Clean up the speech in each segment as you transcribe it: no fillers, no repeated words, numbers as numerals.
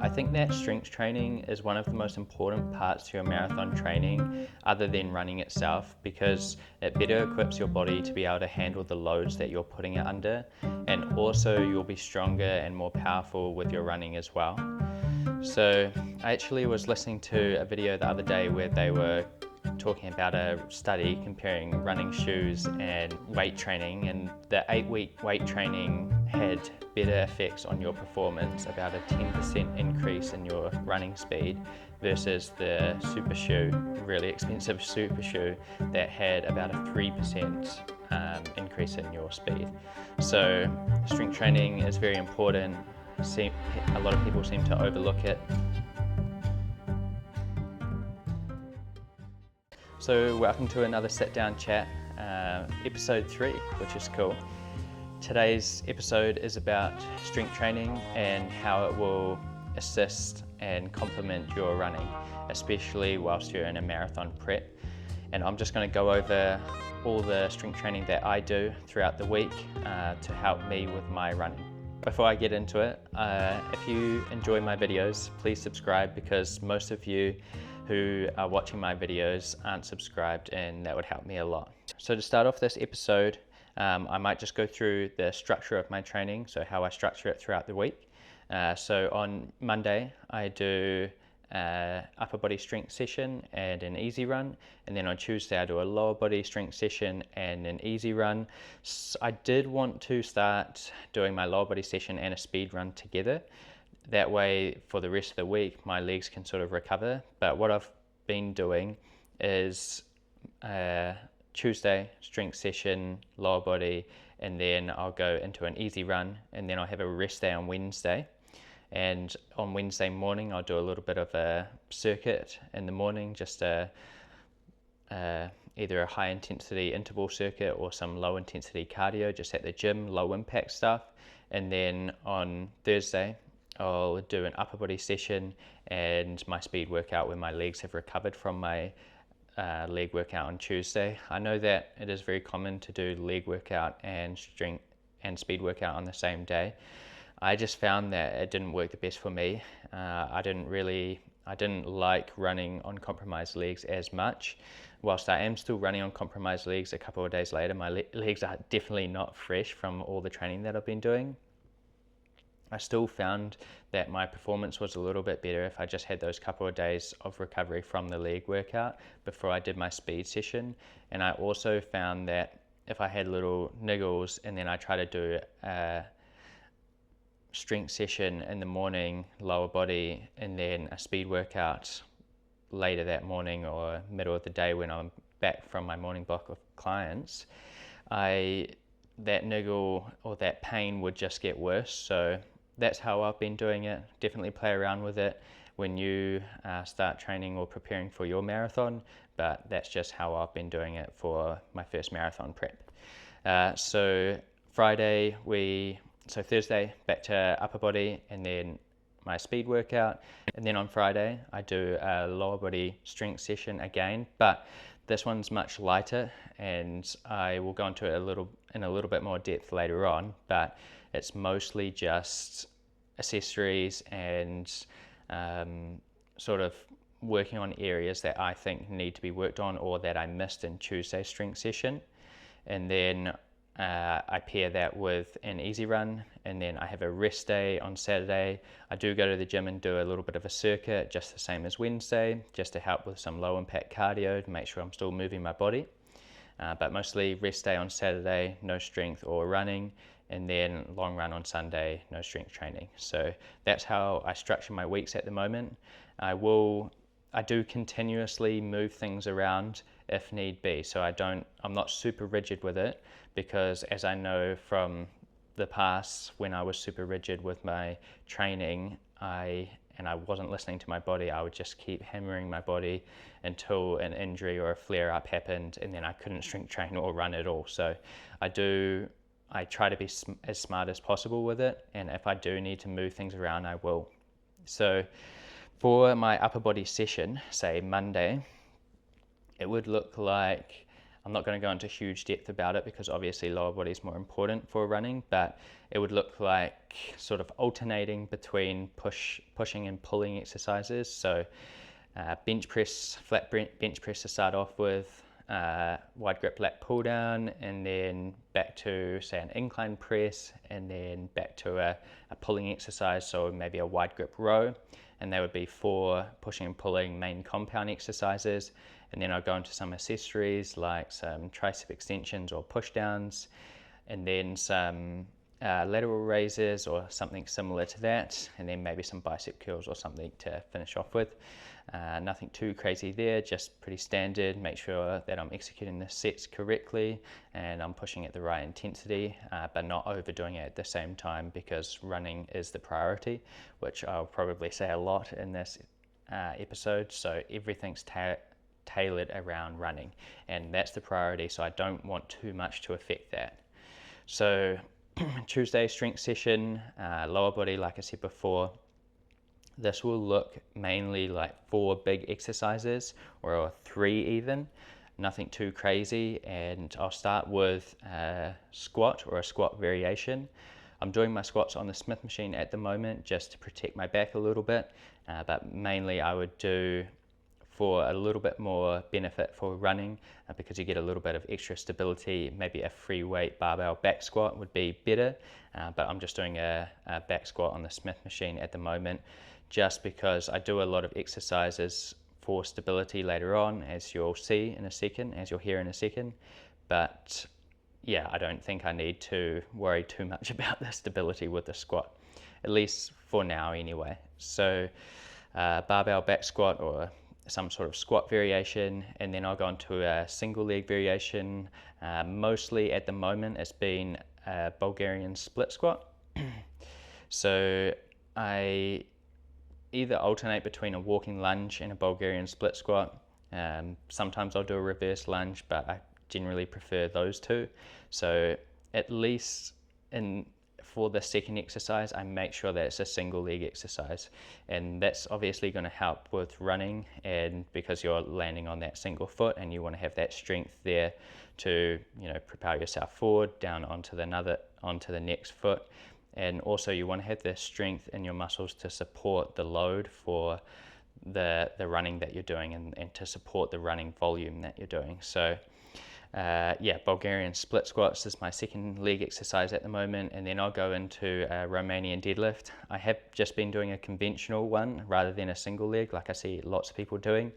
I think that strength training is one of the most important parts to your marathon training other than running itself, because it better equips your body to be able to handle the loads that you're putting it under, and also you'll be stronger and more powerful with your running as well. So I actually was listening to a video the other day where they were talking about a study comparing running shoes and weight training, and the 8-week weight training had better effects on your performance, about a 10% increase in your running speed versus the super shoe, really expensive super shoe, that had about a 3% increase in your speed. So strength training is very important. A lot of people seem to overlook it. So welcome to another sit down chat, episode 3, which is cool. Today's episode is about strength training and how it will assist and complement your running, especially whilst you're in a marathon prep. And I'm just going to go over all the strength training that I do throughout the week to help me with my running. Before I get into it, if you enjoy my videos, please subscribe, because most of you who are watching my videos aren't subscribed, and that would help me a lot. So to start off this episode, I might just go through the structure of my training, so how I structure it throughout the week. So on Monday, I do upper body strength session and an easy run, and then on Tuesday I do a lower body strength session and an easy run. So I did want to start doing my lower body session and a speed run together. That way, for the rest of the week, my legs can sort of recover. But what I've been doing is Tuesday, strength session, lower body, and then I'll go into an easy run, and then I'll have a rest day on Wednesday. And on Wednesday morning, I'll do a little bit of a circuit in the morning, just either a high intensity interval circuit or some low intensity cardio, just at the gym, low impact stuff. And then on Thursday, I'll do an upper body session and my speed workout where my legs have recovered from my leg workout on Tuesday. I know that it is very common to do leg workout and strength and speed workout on the same day. I just found that it didn't work the best for me. I didn't like running on compromised legs as much. Whilst I am still running on compromised legs a couple of days later, my legs are definitely not fresh from all the training that I've been doing. I still found that my performance was a little bit better if I just had those couple of days of recovery from the leg workout before I did my speed session. And I also found that if I had little niggles and then I try to do a strength session in the morning, lower body, and then a speed workout later that morning or middle of the day when I'm back from my morning block of clients, that niggle or that pain would just get worse. So that's how I've been doing it. Definitely play around with it when you start training or preparing for your marathon, but that's just how I've been doing it for my first marathon prep. So Thursday, back to upper body and then my speed workout. And then on Friday, I do a lower body strength session again, but this one's much lighter, and I will go into it in a little bit more depth later on, but it's mostly just accessories and sort of working on areas that I think need to be worked on or that I missed in Tuesday's strength session. And then I pair that with an easy run, and then I have a rest day on Saturday. I do go to the gym and do a little bit of a circuit, just the same as Wednesday, just to help with some low impact cardio to make sure I'm still moving my body. But mostly rest day on Saturday, no strength or running, and then long run on Sunday, no strength training. So that's how I structure my weeks at the moment. I do continuously move things around if need be. So I'm not super rigid with it, because as I know from the past, when I was super rigid with my training, I wasn't listening to my body, I would just keep hammering my body until an injury or a flare up happened, and then I couldn't strength train or run at all. So I try to be as smart as possible with it, and if I do need to move things around, I will. So for my upper body session, say Monday, it would look like I'm not going to go into huge depth about it because obviously lower body is more important for running, but it would look like sort of alternating between pushing and pulling exercises. So bench press, flat bench press to start off with, wide grip lat pull down, and then back to say an incline press, and then back to a pulling exercise, so maybe a wide grip row, and there would be 4 pushing and pulling main compound exercises. And then I'll go into some accessories like some tricep extensions or push downs, and then some lateral raises or something similar to that, and then maybe some bicep curls or something to finish off with. Nothing too crazy there, just pretty standard. Make sure that I'm executing the sets correctly and I'm pushing at the right intensity, but not overdoing it at the same time, because running is the priority, which I'll probably say a lot in this episode. So everything's tailored around running, and that's the priority, so I don't want too much to affect that. So Tuesday strength session, lower body, like I said before. This will look mainly like 4 big exercises, or 3 even, nothing too crazy. And I'll start with a squat or a squat variation. I'm doing my squats on the Smith machine at the moment just to protect my back a little bit, but mainly I would do, for a little bit more benefit for running, because you get a little bit of extra stability, maybe a free weight barbell back squat would be better, but I'm just doing a back squat on the Smith machine at the moment, just because I do a lot of exercises for stability later on, as you'll see in a second, as you'll hear in a second. But yeah, I don't think I need to worry too much about the stability with the squat, at least for now anyway. So barbell back squat or some sort of squat variation, and then I'll go into a single leg variation. Mostly at the moment it's been a Bulgarian split squat. So I either alternate between a walking lunge and a Bulgarian split squat. Sometimes I'll do a reverse lunge, but I generally prefer those two. So at least for the second exercise, I make sure that it's a single leg exercise, and that's obviously going to help with running, and because you're landing on that single foot and you want to have that strength there to, you know, propel yourself forward down onto the next foot. And also you want to have the strength in your muscles to support the load for the running that you're doing, and to support the running volume that you're doing. So yeah, Bulgarian split squats is my second leg exercise at the moment, and then I'll go into a Romanian deadlift. I have just been doing a conventional one rather than a single leg like I see lots of people doing.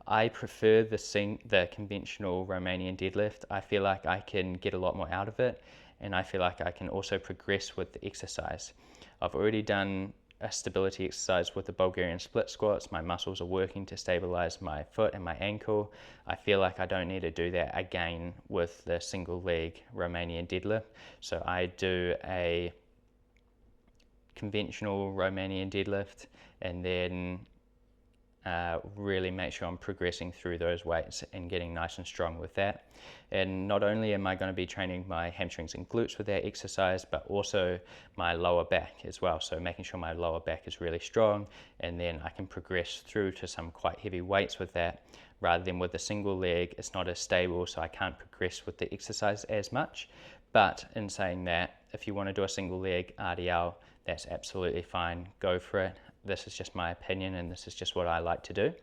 I prefer the conventional Romanian deadlift. I feel like I can get a lot more out of it, and I feel like I can also progress with the exercise. I've already done a stability exercise with the Bulgarian split squats. My muscles are working to stabilize my foot and my ankle. I feel like I don't need to do that again with the single leg Romanian deadlift. So I do a conventional Romanian deadlift, and then really make sure I'm progressing through those weights and getting nice and strong with that. And not only am I going to be training my hamstrings and glutes with that exercise, but also my lower back as well. So making sure my lower back is really strong, and then I can progress through to some quite heavy weights with that, rather than with a single leg. It's not as stable, so I can't progress with the exercise as much. But in saying that, if you want to do a single leg RDL, that's absolutely fine, go for it. This is just my opinion, and this is just what I like to do.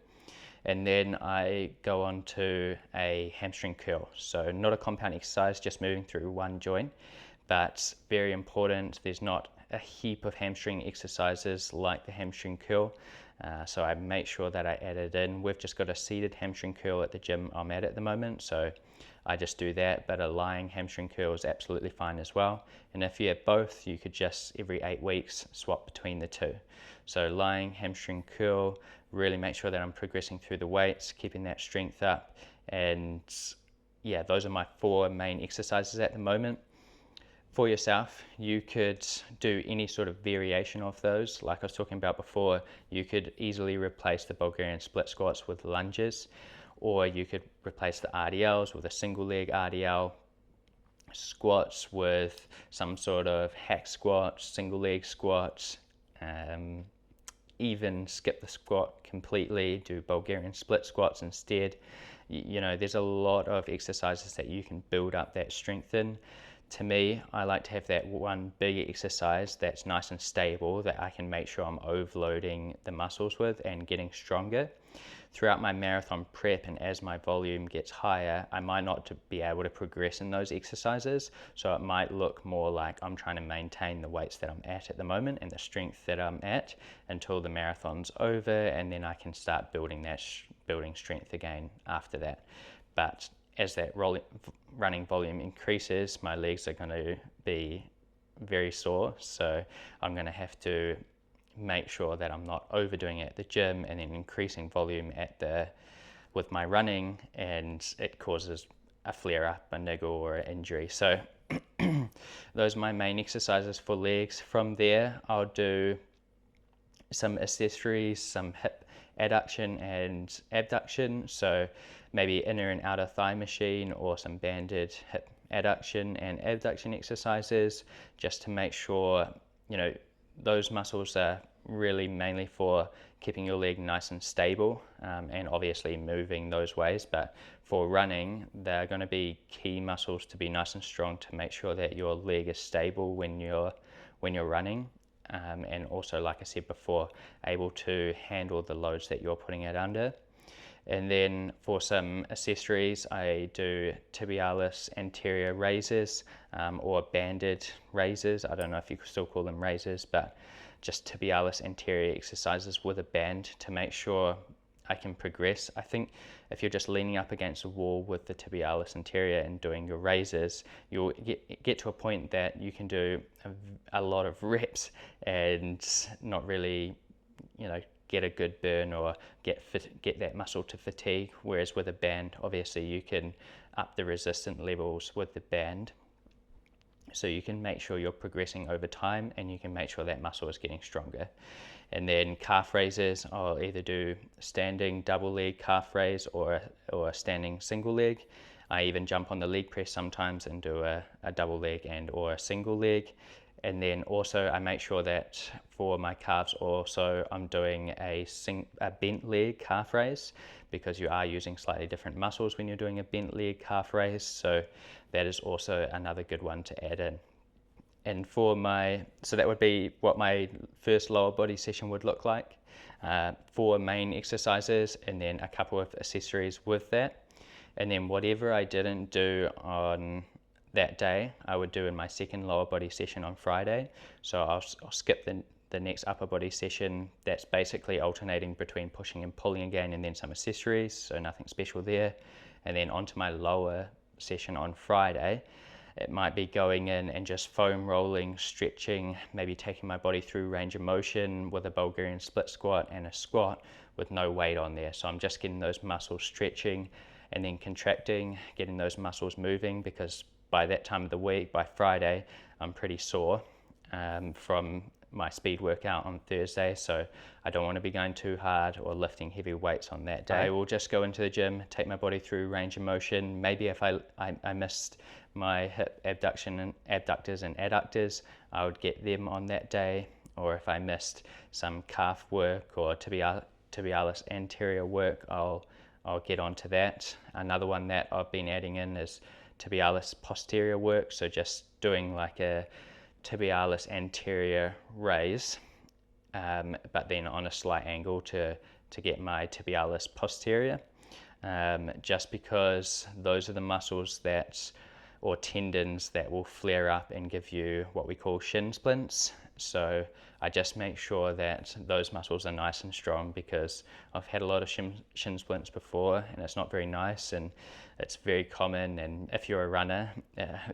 And then I go on to a hamstring curl. So not a compound exercise, just moving through one joint, but very important. There's not a heap of hamstring exercises like the hamstring curl. So I make sure that I add it in. We've just got a seated hamstring curl at the gym I'm at the moment, so I just do that, but a lying hamstring curl is absolutely fine as well. And if you have both, you could just every 8 weeks swap between the two. So lying hamstring curl, really make sure that I'm progressing through the weights, keeping that strength up. And yeah, those are my 4 main exercises at the moment. For yourself, you could do any sort of variation of those. Like I was talking about before, you could easily replace the Bulgarian split squats with lunges, or you could replace the RDLs with a single leg RDL, squats with some sort of hack squats, single leg squats, even skip the squat completely, do Bulgarian split squats instead. You know, there's a lot of exercises that you can build up that strength in. To me, I like to have that one big exercise that's nice and stable that I can make sure I'm overloading the muscles with and getting stronger. Throughout my marathon prep and as my volume gets higher, I might not be able to progress in those exercises. So it might look more like I'm trying to maintain the weights that I'm at the moment and the strength that I'm at until the marathon's over, and then I can start building strength again after that. But as that running volume increases, my legs are going to be very sore. So I'm going to have to make sure that I'm not overdoing it at the gym and then increasing volume with my running, and it causes a flare up, a niggle, or an injury. So those are my main exercises for legs. From there, I'll do some accessories, some hip adduction and abduction. So maybe inner and outer thigh machine, or some banded hip adduction and abduction exercises, just to make sure, you know, those muscles are really mainly for keeping your leg nice and stable, and obviously moving those ways. But for running, they're going to be key muscles to be nice and strong to make sure that your leg is stable when you're running, and also, like I said before, able to handle the loads that you're putting it under. And then for some accessories, I do tibialis anterior raises, or banded raises. I don't know if you could still call them raises, but just tibialis anterior exercises with a band to make sure I can progress. I think if you're just leaning up against a wall with the tibialis anterior and doing your raises, you'll get to a point that you can do a lot of reps and not really, you know, get a good burn or get that muscle to fatigue. Whereas with a band, obviously you can up the resistance levels with the band, so you can make sure you're progressing over time and you can make sure that muscle is getting stronger. And then calf raises, I'll either do standing double leg calf raise or a standing single leg. I even jump on the leg press sometimes and do a double leg and or a single leg. And then also I make sure that for my calves also I'm doing a bent leg calf raise, because you are using slightly different muscles when you're doing a bent leg calf raise. So that is also another good one to add in. And so that would be what my first lower body session would look like. 4 main exercises and then a couple of accessories with that. And then whatever I didn't do on that day, I would do in my second lower body session on Friday. So I'll skip the next upper body session. That's basically alternating between pushing and pulling again, and then some accessories, so nothing special there. And then onto my lower session on Friday, it might be going in and just foam rolling, stretching, maybe taking my body through range of motion with a Bulgarian split squat and a squat with no weight on there. So I'm just getting those muscles stretching and then contracting, getting those muscles moving, because by that time of the week, by Friday, I'm pretty sore from my speed workout on Thursday, so I don't want to be going too hard or lifting heavy weights on that day. I will just go into the gym, take my body through range of motion. Maybe if I missed my hip abductors and adductors, I would get them on that day. Or if I missed some calf work or tibialis anterior work, I'll get onto that. Another one that I've been adding in is tibialis posterior work, so just doing like a tibialis anterior raise, but then on a slight angle to get my tibialis posterior, just because those are the muscles or tendons that will flare up and give you what we call shin splints. So I just make sure that those muscles are nice and strong, because I've had a lot of shin splints before and it's not very nice, and it's very common, and if you're a runner,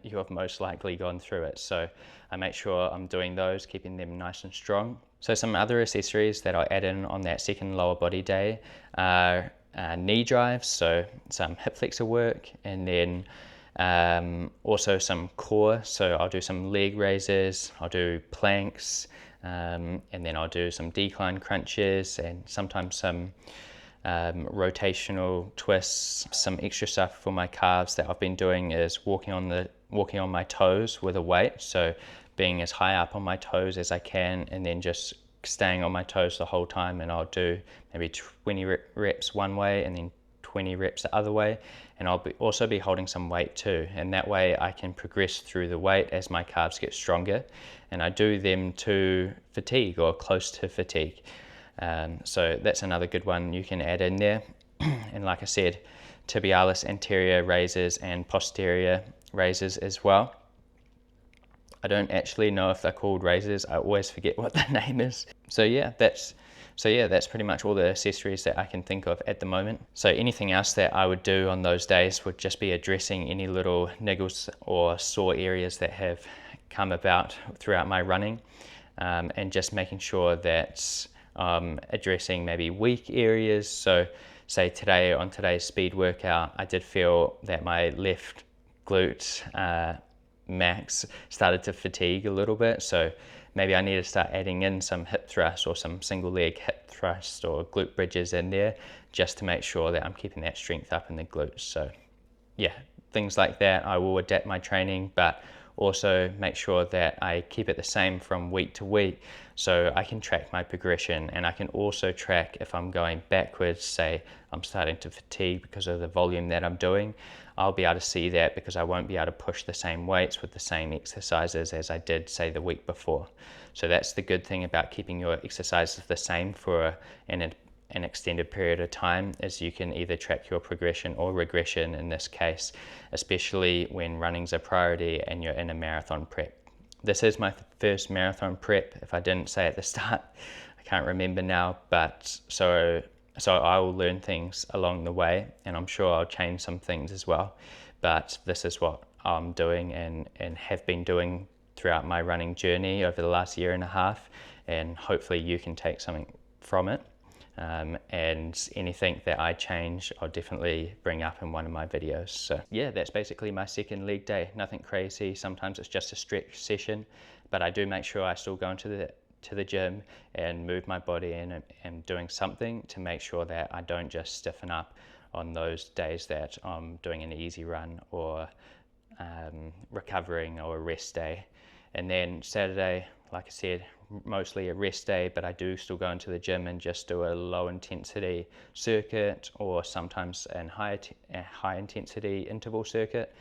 you have most likely gone through it. So I make sure I'm doing those, keeping them nice and strong. So some other accessories that I'll add in on that second lower body day are knee drives, so some hip flexor work, and then also some core. So I'll do some leg raises, I'll do planks, and then I'll do some decline crunches and sometimes some rotational twists. Some extra stuff for my calves that I've been doing is walking on my toes with a weight, so being as high up on my toes as I can, and then just staying on my toes the whole time, and I'll do maybe 20 reps one way and then 20 reps the other way, and I'll also be holding some weight too, and that way I can progress through the weight as my calves get stronger, and I do them to fatigue or close to fatigue. So that's another good one you can add in there. And like I said, tibialis anterior raises and posterior raises as well. I don't actually know if they're called raises. I always forget what the name is. So yeah, that's pretty much all the accessories that I can think of at the moment. So anything else that I would do on those days would just be addressing any little niggles or sore areas that have come about throughout my running, and just making sure that addressing maybe weak areas. So say today, on today's speed workout, I did feel that my left glute max started to fatigue a little bit, so maybe I need to start adding in some hip thrust or some single leg hip thrust or glute bridges in there, just to make sure that I'm keeping that strength up in the glutes. So yeah, things like that. I will adapt my training, but also make sure that I keep it the same from week to week, so I can track my progression, and I can also track if I'm going backwards. Say I'm starting to fatigue because of the volume that I'm doing, I'll be able to see that because I won't be able to push the same weights with the same exercises as I did say the week before. So that's the good thing about keeping your exercises the same for an extended period of time, is you can either track your progression or regression in this case, especially when running's a priority and you're in a marathon prep. This is my first marathon prep, if I didn't say at the start. I can't remember now, but so I will learn things along the way, and I'm sure I'll change some things as well. But this is what I'm doing and have been doing throughout my running journey over the last year and a half, and hopefully you can take something from it. And anything that I change, I'll definitely bring up in one of my videos. So yeah, that's basically my second leg day. Nothing crazy. Sometimes it's just a stretch session, but I do make sure I still go into the gym and move my body and doing something to make sure that I don't just stiffen up on those days that I'm doing an easy run or recovering or a rest day. And then Saturday, like I said, mostly a rest day, but I do still go into the gym and just do a low intensity circuit, or sometimes a high intensity interval circuit,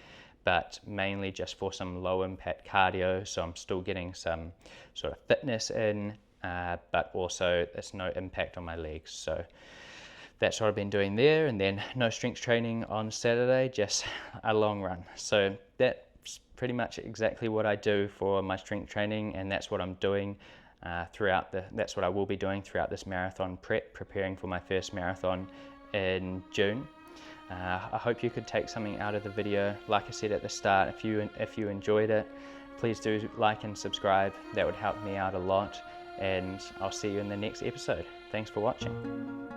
but mainly just for some low impact cardio. So I'm still getting some sort of fitness in, but also there's no impact on my legs. So that's what I've been doing there. And then no strength training on Saturday, just a long run. So that's pretty much exactly what I do for my strength training, and that's what I'm doing that's what I will be doing throughout this marathon prep, preparing for my first marathon in June. I hope you could take something out of the video. Like I said at the start, if you enjoyed it, please do like and subscribe. That would help me out a lot, and I'll see you in the next episode. Thanks for watching.